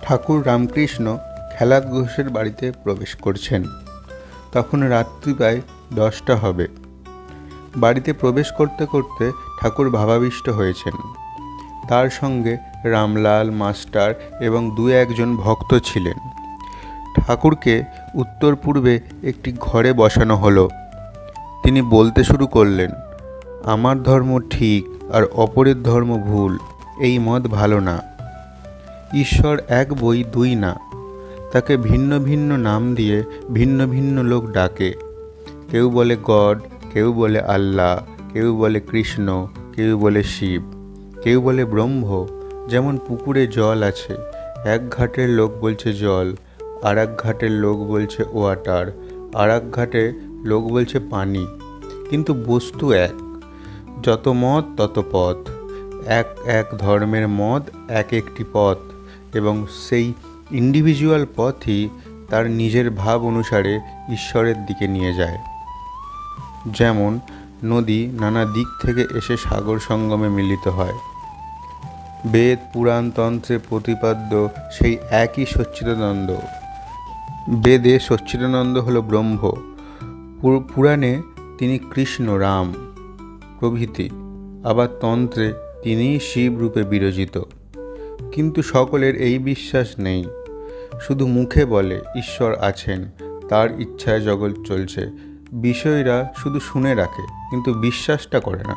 ঠাকুর রামকৃষ্ণ খেলাদ ঘোষের বাড়িতে প্রবেশ করছেন। তখন রাত্রি প্রায় 10টা হবে। বাড়িতে প্রবেশ করতে করতে ঠাকুর ভাবাবিষ্ট হয়েছেন। তার সঙ্গে রামলাল মাস্টার এবং 2-1 ভক্ত ছিলেন। ঠাকুরকে উত্তর পূর্বে একটি ঘরে বসানো হলো। তিনি বলতে শুরু করলেন, আমার ধর্ম ঠিক আর অপরের ধর্ম ভুল, এই মত ভালো না। ঈশ্বর এক বই দুই না, তাকে ভিন্ন ভিন্ন নাম দিয়ে ভিন্ন ভিন্ন লোক ডাকে। কেউ বলে গড, কেউ বলে আল্লাহ, কেউ বলে কৃষ্ণ, কেউ বলে শিব, কেউ বলে ব্রহ্ম। যেমন পুকুরে জল আছে, এক ঘাটের লোক বলছে জল, আর এক ঘাটের লোক বলছে ওয়াটার, আর এক ঘাটে লোক বলছে পানি, কিন্তু বস্তু এক। যত মত তত পথ, এক এক ধর্মের মত এক একটি পথ, এবং সেই ইন্ডিভিজুয়াল পথই তার নিজের ভাব অনুসারে ঈশ্বরের দিকে নিয়ে যায়। যেমন নদী নানা দিক থেকে এসে সাগর সঙ্গমে মিলিত হয়। বেদ পুরাণ তন্ত্রে প্রতিপাদ্য সেই একই সচ্চিদানন্দ। বেদে সচ্চিদানন্দ হল ব্রহ্ম, পুরাণে তিনি কৃষ্ণ রাম প্রভৃতি, আবার তন্ত্রে তিনিই শিব রূপে বিরাজিত। কিন্তু সকলের এই বিশ্বাস নেই। শুধু মুখে বলে ঈশ্বর আছেন, তার ইচ্ছায় জগৎ চলছে। বিষয়রা শুধু শুনে রাখে, কিন্তু বিশ্বাসটা করে না।